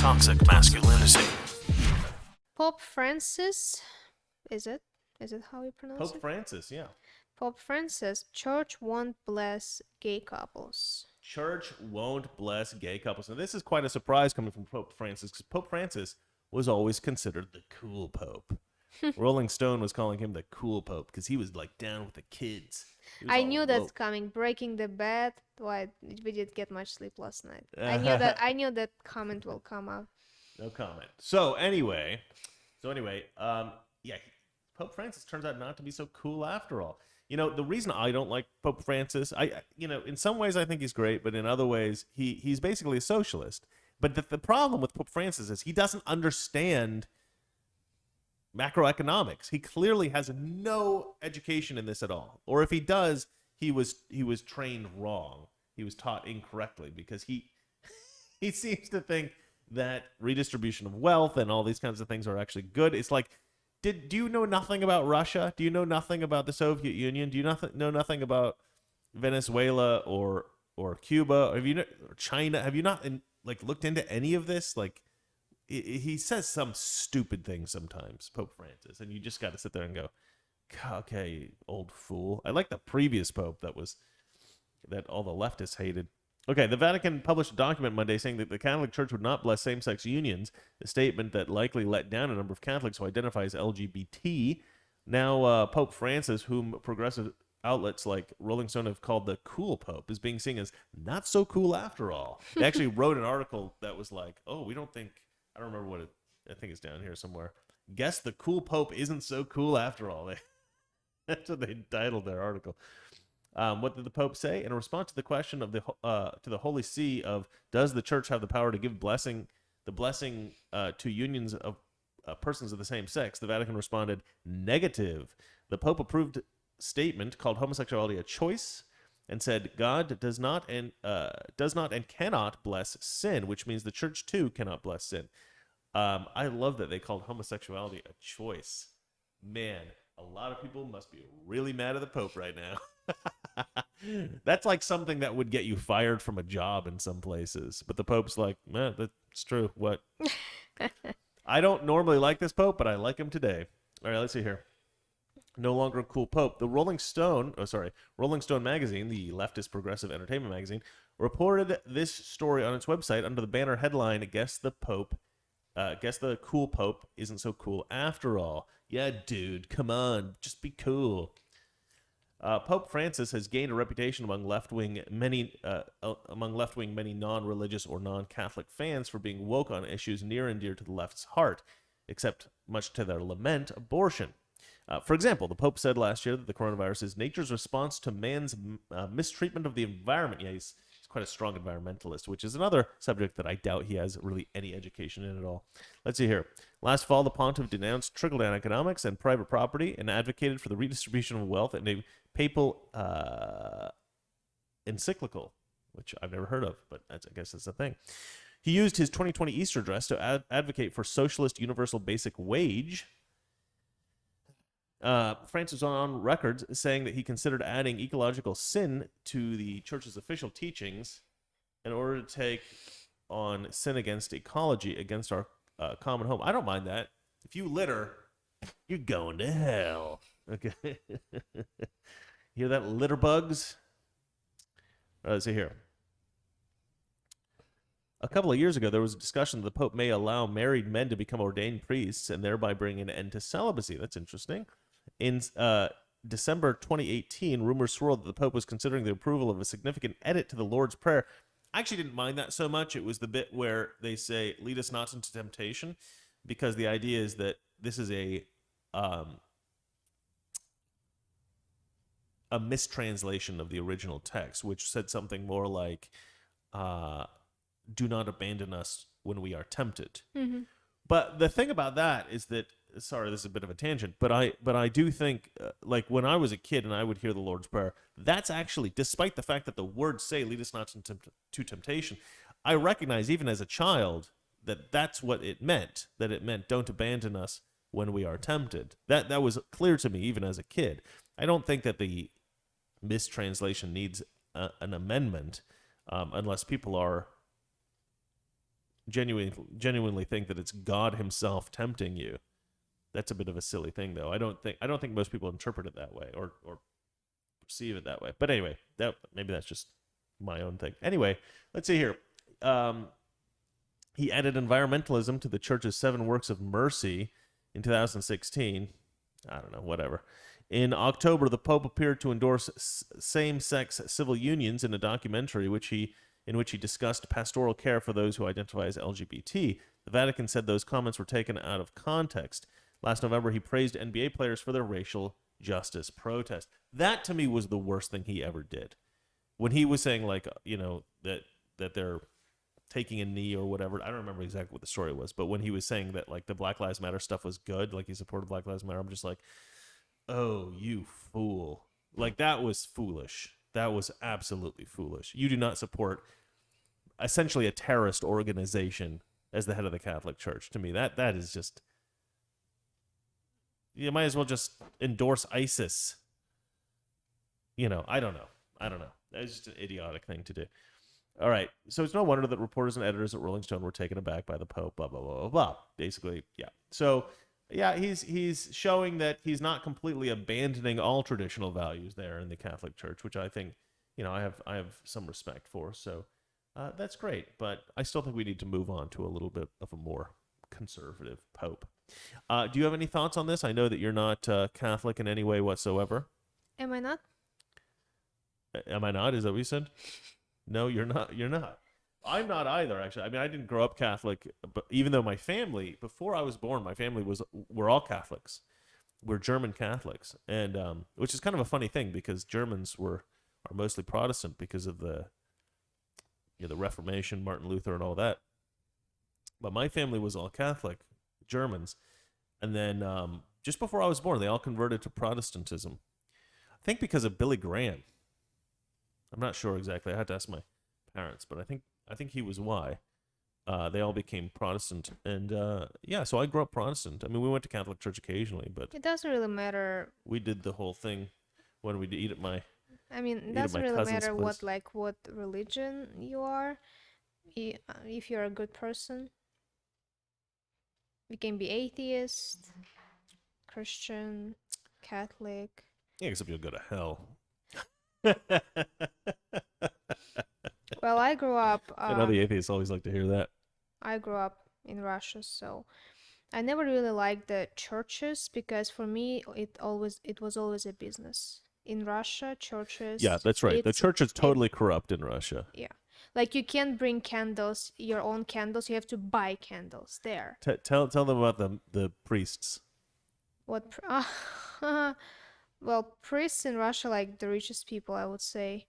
Toxic masculinity. Pope Francis, is it? Is it how you pronounce Pope it? Francis, yeah. Pope Francis, church won't bless gay couples. Church won't bless gay couples. Now, this is quite a surprise coming from Pope Francis, because Pope Francis was always considered the cool pope. Rolling Stone was calling him the cool pope because he was like down with the kids. He was I all knew that's woke. coming. Breaking the bed. Why we did get much sleep last night. I knew that comment will come out. No comment. So anyway, yeah, Pope Francis turns out not to be so cool after all. You know, the reason I don't like Pope Francis, in some ways I think he's great, but in other ways he's basically a socialist. But the problem with Pope Francis is he doesn't understand macroeconomics. He clearly has no education in this at all. Or if he does, he was trained wrong. He was taught incorrectly because he he seems to think that redistribution of wealth and all these kinds of things are actually good. It's like, do you know nothing about Russia? Do you know nothing about the Soviet Union? Do you know nothing about Venezuela or Cuba? Or China? Have you not looked into any of this? Like, he says some stupid things sometimes, Pope Francis, and you just got to sit there and go, okay, old fool. I like the previous pope that all the leftists hated. Okay, the Vatican published a document Monday saying that the Catholic Church would not bless same-sex unions, a statement that likely let down a number of Catholics who identify as LGBT. Now, Pope Francis, whom progressive outlets like Rolling Stone have called the cool pope, is being seen as not so cool after all. They actually wrote an article that was like, oh, we don't think, I don't remember what I think it's down here somewhere. Guess the cool pope isn't so cool after all. That's what they titled their article. What did the Pope say? In response to the question of to the Holy See of does the Church have the power to give the blessing to unions of persons of the same sex, the Vatican responded negative. The Pope approved statement called homosexuality a choice and said God does not and cannot bless sin, which means the Church too cannot bless sin. I love that they called homosexuality a choice. Man, a lot of people must be really mad at the Pope right now. That's like something that would get you fired from a job in some places. But the Pope's like, man, that's true. What? I don't normally like this Pope, but I like him today. All right, let's see here. No longer a cool Pope. The Rolling Stone magazine, the leftist progressive entertainment magazine, reported this story on its website under the banner headline, Guess the cool Pope isn't so cool after all. Yeah, dude, come on, just be cool. Pope Francis has gained a reputation among left-wing many non-religious or non-Catholic fans for being woke on issues near and dear to the left's heart, except much to their lament, abortion. For example, the Pope said last year that the coronavirus is nature's response to man's mistreatment of the environment. Yeah, he's quite a strong environmentalist, which is another subject that I doubt he has really any education in at all. Let's see here. Last fall, the pontiff denounced trickle-down economics and private property and advocated for the redistribution of wealth in a papal encyclical, which I've never heard of, but I guess that's a thing. He used his 2020 Easter address to advocate for socialist universal basic wage. Francis on record saying that he considered adding ecological sin to the church's official teachings in order to take on sin against ecology, against our common home. I don't mind that. If you litter, you're going to hell. Okay. Hear that, litter bugs? Let's see here. A couple of years ago, there was a discussion that the Pope may allow married men to become ordained priests and thereby bring an end to celibacy. That's interesting. In December 2018, rumors swirled that the Pope was considering the approval of a significant edit to the Lord's Prayer. I actually didn't mind that so much. It was the bit where they say, lead us not into temptation, because the idea is that this is a mistranslation of the original text, which said something more like, do not abandon us when we are tempted. Mm-hmm. But the thing about that is that, sorry, this is a bit of a tangent, but I do think, like when I was a kid and I would hear the Lord's Prayer, that's actually, despite the fact that the words say, lead us not to temptation, I recognize even as a child that that's what it meant, that it meant don't abandon us when we are tempted. That was clear to me even as a kid. I don't think that the mistranslation needs an amendment unless people are genuinely think that it's God Himself tempting you. That's a bit of a silly thing, though. I don't think most people interpret it that way or perceive it that way. But anyway, maybe that's just my own thing. Anyway, let's see here. He added environmentalism to the church's 7 works of mercy in 2016. I don't know, whatever. In October, the Pope appeared to endorse same-sex civil unions in a documentary in which he discussed pastoral care for those who identify as LGBT. The Vatican said those comments were taken out of context. Last November, he praised NBA players for their racial justice protest. That, to me, was the worst thing he ever did. When he was saying, like, that they're taking a knee or whatever. I don't remember exactly what the story was, but when he was saying that, like, the Black Lives Matter stuff was good, like he supported Black Lives Matter, I'm just like, oh, you fool. Like, that was foolish. That was absolutely foolish. You do not support essentially a terrorist organization as the head of the Catholic Church. To me, that is just... You might as well just endorse ISIS. I don't know. That's just an idiotic thing to do. All right. So it's no wonder that reporters and editors at Rolling Stone were taken aback by the Pope, blah, blah, blah, blah, blah. Basically, yeah. So, yeah, he's showing that he's not completely abandoning all traditional values there in the Catholic Church, which I think, I have some respect for. So that's great. But I still think we need to move on to a little bit of a more conservative Pope. Do you have any thoughts on this? I know that you're not Catholic in any way whatsoever. Am I not? Am I not? Is that what you said? No, you're not. You're not. I'm not either, actually. I mean, I didn't grow up Catholic, but even though my family, before I was born, my family we're all Catholics. We're German Catholics, and which is kind of a funny thing because Germans are mostly Protestant because of the Reformation, Martin Luther, and all that. But my family was all Catholic, Germans, and then just before I was born, they all converted to Protestantism. I think because of Billy Graham. I'm not sure exactly. I had to ask my parents, but I think he was why. They all became Protestant, and so I grew up Protestant. I mean, we went to Catholic church occasionally, but It doesn't really matter. we did the whole thing when we'd eat at my. I mean, it Eat at doesn't my really cousin's matter place. what religion you are. If you're a good person, you can be atheist, Christian, Catholic. Yeah, except you'll go to hell. Well, I grew up. I know the atheists always like to hear that. I grew up in Russia, so I never really liked the churches because for me it was always a business. In Russia, churches. Yeah, that's right. The church is totally corrupt in Russia. Yeah, like you can't bring candles, your own candles. You have to buy candles there. Tell them about the priests. What? Well, priests in Russia, like the richest people, I would say.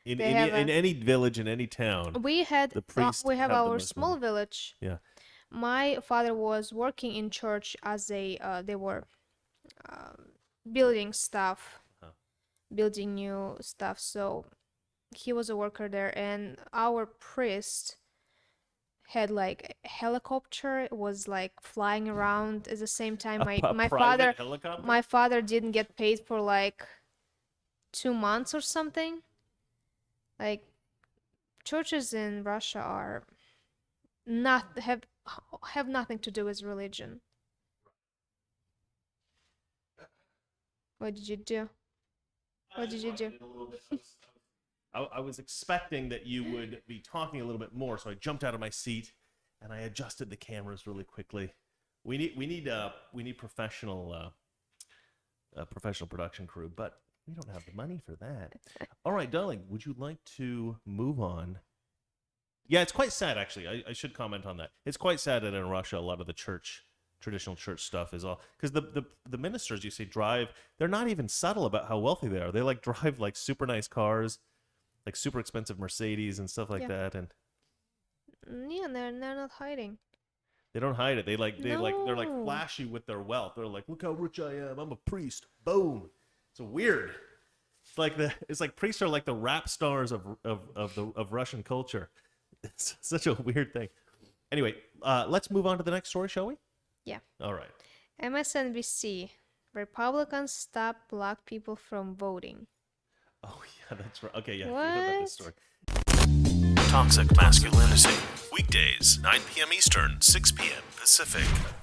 In They have any village, in any town, We had the priests we have have the our most small money. village. Yeah. My father was working in church as they were building stuff, building new stuff. So he was a worker there, and our priest had like a helicopter. It was like flying around at the same time. Private helicopter? My father didn't get paid for like 2 months or something. Like churches in Russia are not have nothing to do with religion. What did you do? What did you do? I was expecting that you would be talking a little bit more, so I jumped out of my seat and I adjusted the cameras really quickly. We need professional production crew, but we don't have the money for that. All right, darling, would you like to move on? Yeah, it's quite sad, actually. I should comment on that. It's quite sad that in Russia, a lot of the traditional church stuff is all... Because the ministers, you see, drive... They're not even subtle about how wealthy they are. They, like, drive, like, super nice cars, like, super expensive Mercedes and stuff like that, and... Yeah, they're not hiding. They don't hide it. They're like No. flashy with their wealth. They're like, look how rich I am. I'm a priest. Boom. It's weird. It's like priests are like the rap stars of Russian culture. It's such a weird thing. Anyway, let's move on to the next story, shall we? Yeah. All right. MSNBC. Republicans stop black people from voting. Oh yeah, that's right. Okay, yeah. I forgot about this What? story. Toxic Masculinity. Weekdays, 9 p.m. Eastern, 6 p.m. Pacific.